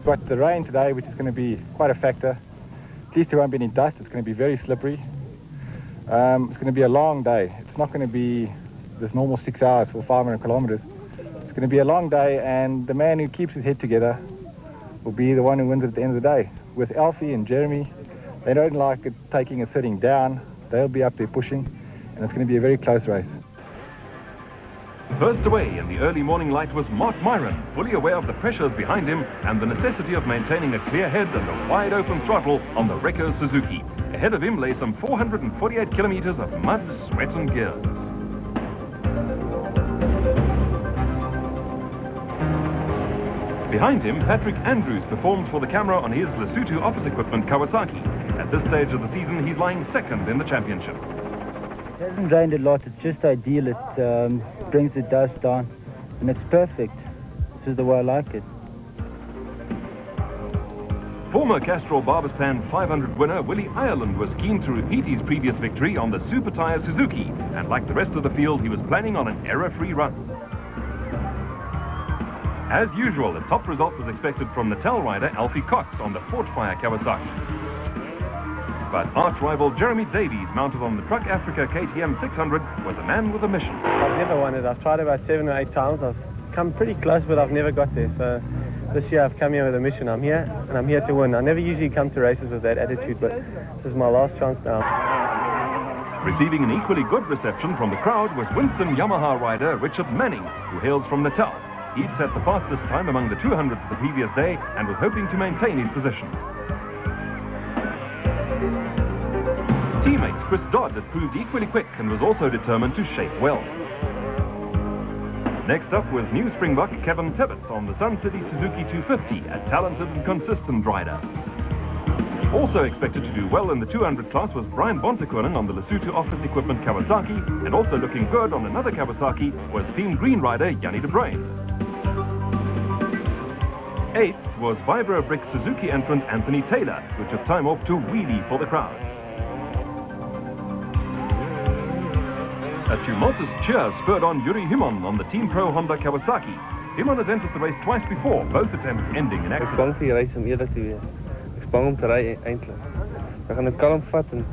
got the rain today, which is going to be quite a factor. At least there won't be any dust. It's going to be very slippery. It's going to be a long day. It's not going to be this normal 6 hours for 500 kilometers. It's going to be a long day, and the man who keeps his head together will be the one who wins it at the end of the day. With Alfie and Jeremy, they don't like it taking and sitting down. They'll be up there pushing, and it's going to be a very close race. First away in the early morning light was Mark Myron, fully aware of the pressures behind him and the necessity of maintaining a clear head and a wide open throttle on the Wrecker Suzuki. Ahead of him lay some 448 kilometers of mud, sweat and gears. Behind him, Patrick Andrews performed for the camera on his Lesotho office equipment Kawasaki. At this stage of the season, he's lying second in the championship. It hasn't rained a lot, it's just ideal. It brings the dust down, and it's perfect. This is the way I like it. Former Castrol Baberspan 500 winner Willie Ireland was keen to repeat his previous victory on the Super Tyre Suzuki, and like the rest of the field, he was planning on an error-free run. As usual, the top result was expected from Natal rider Alfie Cox on the Fortfire Kawasaki. But arch-rival Jeremy Davies, mounted on the Truck Africa KTM 600, was a man with a mission. I've never won it. I've tried about 7 or 8 times. I've come pretty close, but I've never got there. So this year I've come here with a mission. I'm here, and I'm here to win. I never usually come to races with that attitude, but this is my last chance now. Receiving an equally good reception from the crowd was Winston Yamaha rider Richard Manning, who hails from Natal. He'd set the fastest time among the 200s the previous day and was hoping to maintain his position. Teammate Chris Dodd had proved equally quick and was also determined to shape well. Next up was new Springbok Kevin Tibbetts on the Sun City Suzuki 250, a talented and consistent rider. Also expected to do well in the 200 class was Brian Bontekoning on the Lesotho office equipment Kawasaki, and also looking good on another Kawasaki was Team Green rider Jannie de Bruyn. Eighth was Vibro Brick Suzuki entrant Anthony Taylor, who took time off to wheelie for the crowds. A tumultuous cheer spurred on Yuri Himon on the Team Pro Honda Kawasaki. Himon has entered the race twice before, both attempts ending in accidents. Ek is bang vir die reis om eerlik te wees. Ek is bang om te ry eintlik. Ek gaan dit kalm vat en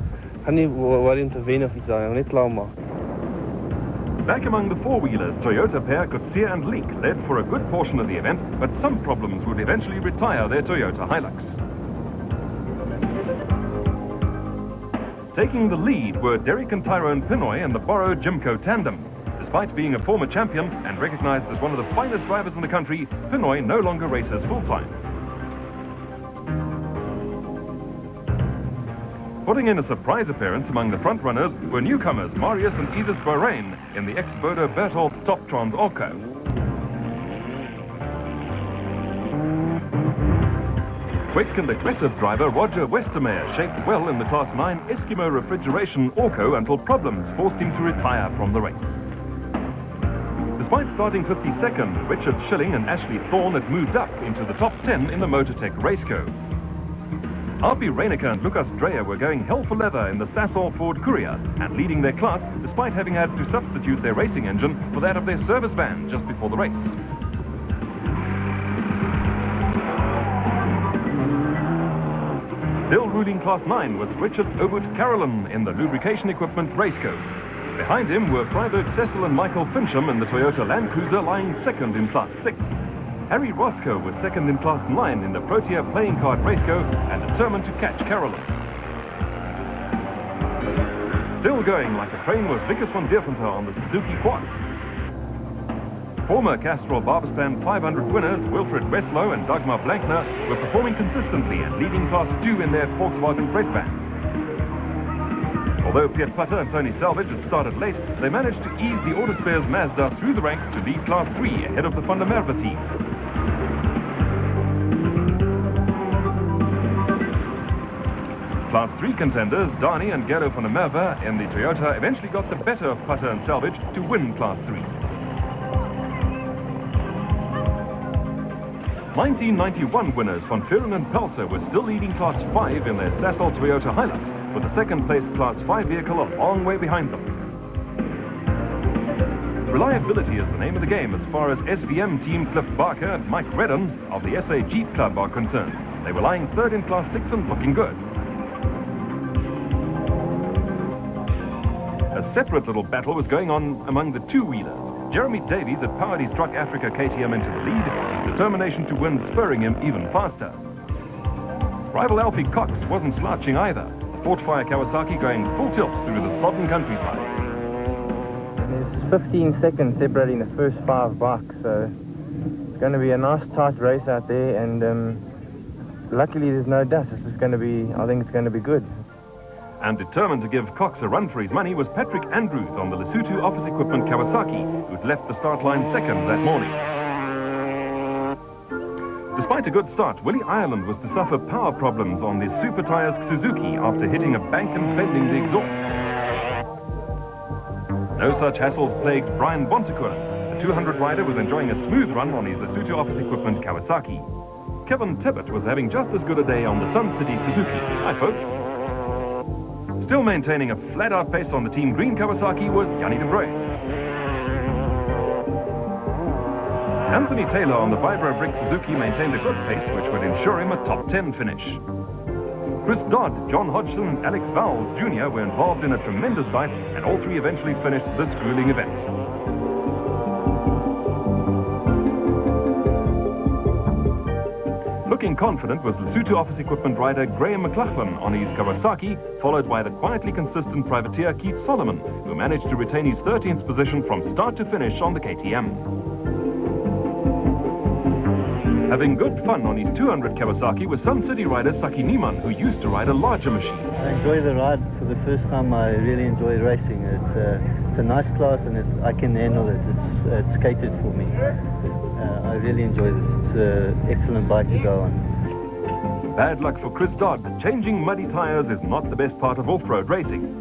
gaan nie worry om te wen of iets daar, net klaar maak. Back among the four-wheelers, Toyota pair Coetzee and Leek led for a good portion of the event, but some problems would eventually retire their Toyota Hilux. Taking the lead were Derek and Tyrone Pinoy and the borrowed Jimco tandem. Despite being a former champion and recognized as one of the finest drivers in the country, Pinoy no longer races full-time. Putting in a surprise appearance among the front runners were newcomers Marius and Edith Bahrain in the ex-Bodo Berthold Top Trans Orco. Quick and aggressive driver Roger Westermeyer shaped well in the Class 9 Eskimo Refrigeration Orco until problems forced him to retire from the race. Despite starting 52nd, Richard Schilling and Ashley Thorne had moved up into the top 10 in the Motortech Raceco. Harpy Reinecker and Lucas Dreyer were going hell for leather in the Sasol Ford Courier and leading their class despite having had to substitute their racing engine for that of their service van just before the race. Still ruling Class 9 was Richard Obut Carolyn in the lubrication equipment Raceco. Behind him were Freiburg Cecil and Michael Fincham in the Toyota Land Cruiser lying second in Class 6. Harry Roscoe was second in Class 9 in the Protea playing card Raceco and determined to catch Carolyn. Still going like a train was Vickers van Deventer on the Suzuki Quad. Former Castrol Baberspan 500 winners Wilfred Westlow and Dagmar Blankner were performing consistently and leading Class 2 in their Volkswagen Freight van. Although Piet Putter and Tony Salvage had started late, they managed to ease the Auto Spares Mazda through the ranks to lead Class 3 ahead of the Van der Merwe team. Class 3 contenders Dani and Gerlo van der Merwe in the Toyota eventually got the better of Putter and Salvage to win Class 3. 1991 winners Van Vuren and Pelser were still leading Class 5 in their Sasol Toyota Hilux, with the second-placed Class 5 vehicle a long way behind them. Reliability is the name of the game as far as SVM team Cliff Barker and Mike Redden of the SA Jeep Club are concerned. They were lying third in Class 6 and looking good. A separate little battle was going on among the two-wheelers. Jeremy Davies had powered his Truck Africa KTM into the lead, his determination to win spurring him even faster. Rival Alfie Cox wasn't slouching either. Portfire Kawasaki going full tilt through the sodden countryside. There's 15 seconds separating the first 5 bikes, so it's going to be a nice tight race out there, and luckily there's no dust. This is going to be, I think it's going to be good. And determined to give Cox a run for his money was Patrick Andrews on the Lesotho Office Equipment Kawasaki, who'd left the start line second that morning. Despite a good start, Willie Ireland was to suffer power problems on the Super Tyres Suzuki after hitting a bank and bending the exhaust. No such hassles plagued Brian Bontekoe. The 200 rider was enjoying a smooth run on his Lesotho Office Equipment Kawasaki. Kevin Tibbett was having just as good a day on the Sun City Suzuki. Hi, folks. Still maintaining a flat-out pace on the Team Green Kawasaki was Yanni de Bruyne. Anthony Taylor on the Vibro Brick Suzuki maintained a good pace which would ensure him a top 10 finish. Chris Dodd, John Hodgson and Alex Vowles Jr. were involved in a tremendous dice, and all three eventually finished this grueling event. Looking confident was Lesotho Office Equipment rider Graham McLachlan on his Kawasaki, followed by the quietly consistent privateer Keith Solomon, who managed to retain his 13th position from start to finish on the KTM. Having good fun on his 200 Kawasaki was Sun City rider Saki Niemann, who used to ride a larger machine. I enjoy the ride. For the first time, I really enjoy racing. It's a nice class, and I can handle it. It's catered for me. I really enjoy this. It's an excellent bike to go on. Bad luck for Chris Dodd. Changing muddy tyres is not the best part of off-road racing.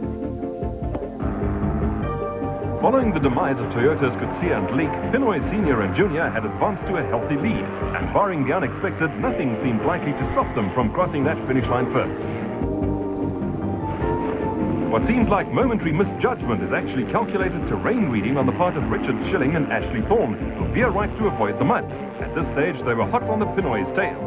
Following the demise of Toyota's Kutsia and Leek, Pinoy Senior and Junior had advanced to a healthy lead, and barring the unexpected, nothing seemed likely to stop them from crossing that finish line first. What seems like momentary misjudgment is actually calculated terrain reading on the part of Richard Schilling and Ashley Thorne, who veer right to avoid the mud. At this stage, they were hot on the Pinoy's tail.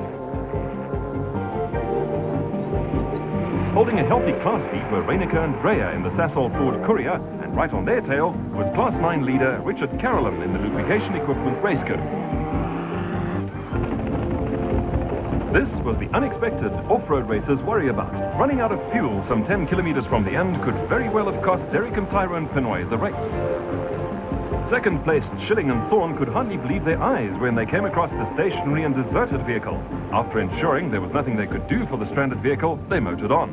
Holding a healthy class lead were Reinecker and Dreyer in the Sasol Ford Courier, and right on their tails was Class 9 leader Richard Carolan in the lubrication equipment Raceco. This was the unexpected off-road racers worry about. Running out of fuel some 10 kilometers from the end could very well have cost Derek and Tyrone Pinoy the race. Second-placed Schilling and Thorne could hardly believe their eyes when they came across the stationary and deserted vehicle. After ensuring there was nothing they could do for the stranded vehicle, they motored on.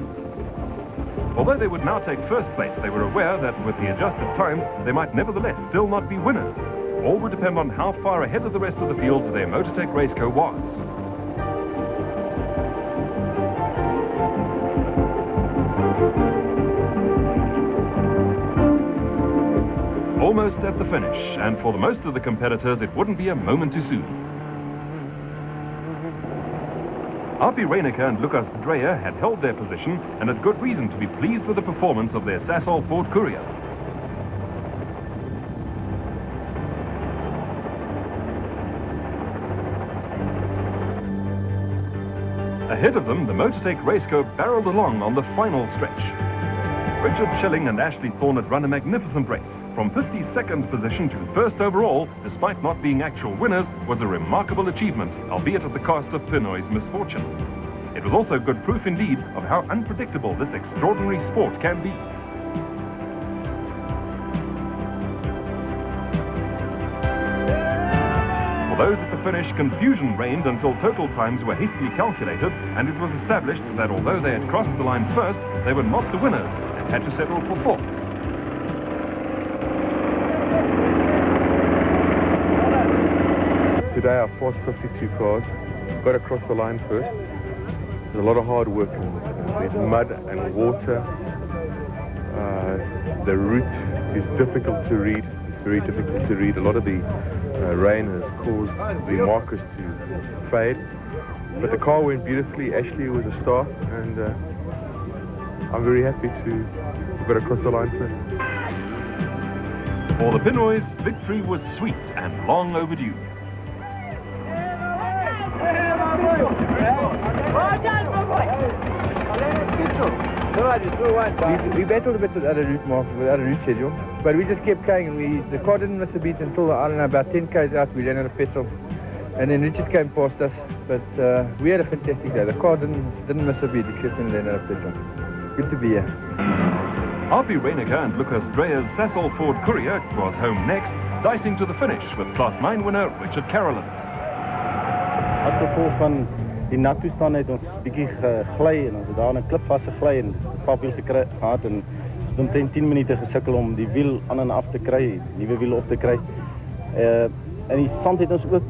Although they would now take first place, they were aware that with the adjusted times, they might nevertheless still not be winners. All would depend on how far ahead of the rest of the field their Motortech Raceco was. Almost at the finish, and for the most of the competitors, it wouldn't be a moment too soon. R.P. Reinecker and Lucas Dreyer had held their position and had good reason to be pleased with the performance of their Sasol Ford Courier. Ahead of them, the Motortech Raceco barreled along on the final stretch. Richard Schilling and Ashley Thorne had run a magnificent race. From 52nd position to first overall, despite not being actual winners, was a remarkable achievement, albeit at the cost of Pinoy's misfortune. It was also good proof indeed of how unpredictable this extraordinary sport can be. For those at the finish, confusion reigned until total times were hastily calculated, and it was established that although they had crossed the line first, they were not the winners and had to settle for fourth. Today our first 52 cars got across the line first. There's a lot of hard work in it. There's mud and water. The route is difficult to read. It's very difficult to read. A lot of the rain has caused the markers to fade. But the car went beautifully. Ashley was a star, and I'm very happy to have got across the line first. For the Pinoys, victory was sweet and long overdue. We battled a bit with other route markers, with other route schedule, but we just kept going, and the car didn't miss a beat until, I don't know, about 10 k's out, we ran out of petrol, and then Richard came past us, but we had a fantastic day. The car didn't miss a beat except when we ran out of petrol. Good to be here. Harpy Reiniger and Lucas Dreyer Sasol Ford Courier was home next, dicing to the finish with Class 9 winner Richard Carolyn. As gevolg van die nat toestand het ons bietjie gegly en ons het daar in 'n klip vasgegly en 'n papwiel gehad en ons het omtrent 10 minute gesukkel om die wiel aan en af te kry, nuwe wiel op te kry. En die sand het ons ook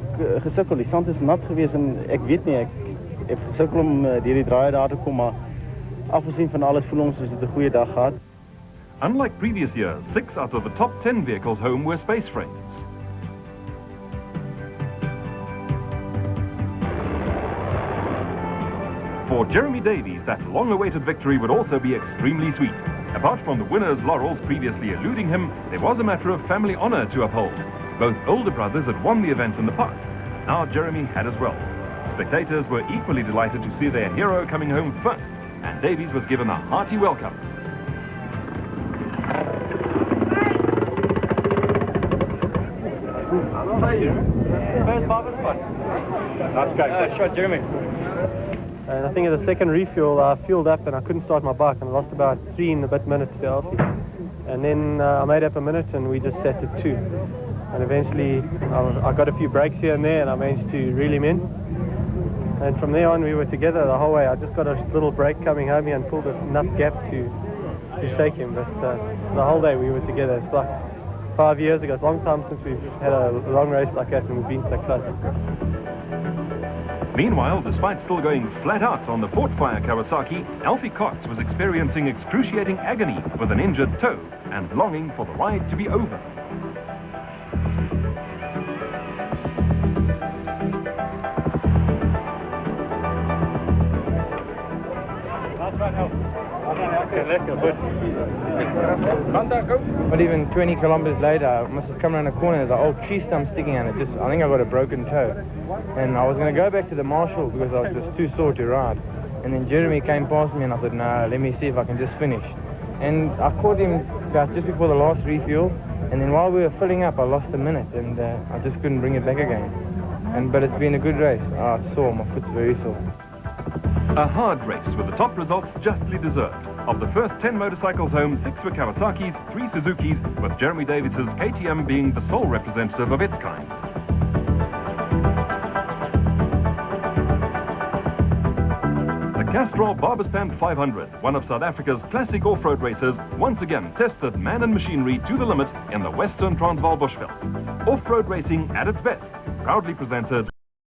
gesukkel. Die sand is nat geweest en ek weet nie, ek het gesukkel om deur die draai daar te kom, maar afgesien van alles voel ons het 'n goeie dag gehad. Unlike previous years, 6 out of the top 10 vehicles home were space frames. For Jeremy Davies, that long-awaited victory would also be extremely sweet. Apart from the winner's laurels previously eluding him, there was a matter of family honour to uphold. Both older brothers had won the event in the past. Now Jeremy had as well. Spectators were equally delighted to see their hero coming home first, and Davies was given a hearty welcome. Where's Baberspan? Nice go. Shot Jeremy. And I think at the second refuel, I fueled up and I couldn't start my bike, and I lost about 3 and a bit minutes to Alfie. And then I made up a minute and we just sat at 2. And eventually I got a few breaks here and there and I managed to reel him in. And from there on we were together the whole way. I just got a little break coming home here and pulled us enough gap to shake him. But the whole day we were together. It's like 5 years ago. It's a long time since we've had a long race like that and we've been so close. Meanwhile, despite still going flat out on the Fortfire Kawasaki, Alfie Cox was experiencing excruciating agony with an injured toe and longing for the ride to be over. But even 20 kilometers later, I must have come around the corner, there's an old tree stump sticking out. I think I got a broken toe. And I was going to go back to the marshal because I was too sore to ride. And then Jeremy came past me and I thought, no, let me see if I can just finish. And I caught him about just before the last refuel. And then while we were filling up, I lost a minute and I just couldn't bring it back again. But it's been a good race. It's sore, my foot's very sore. A hard race with the top results justly deserved. Of the first 10 motorcycles home, 6 were Kawasaki's, 3 Suzuki's, with Jeremy Davies's KTM being the sole representative of its kind. The Castrol Baberspan 500, one of South Africa's classic off-road races, once again tested man and machinery to the limit in the Western Transvaal Bushveld. Off-road racing at its best, proudly presented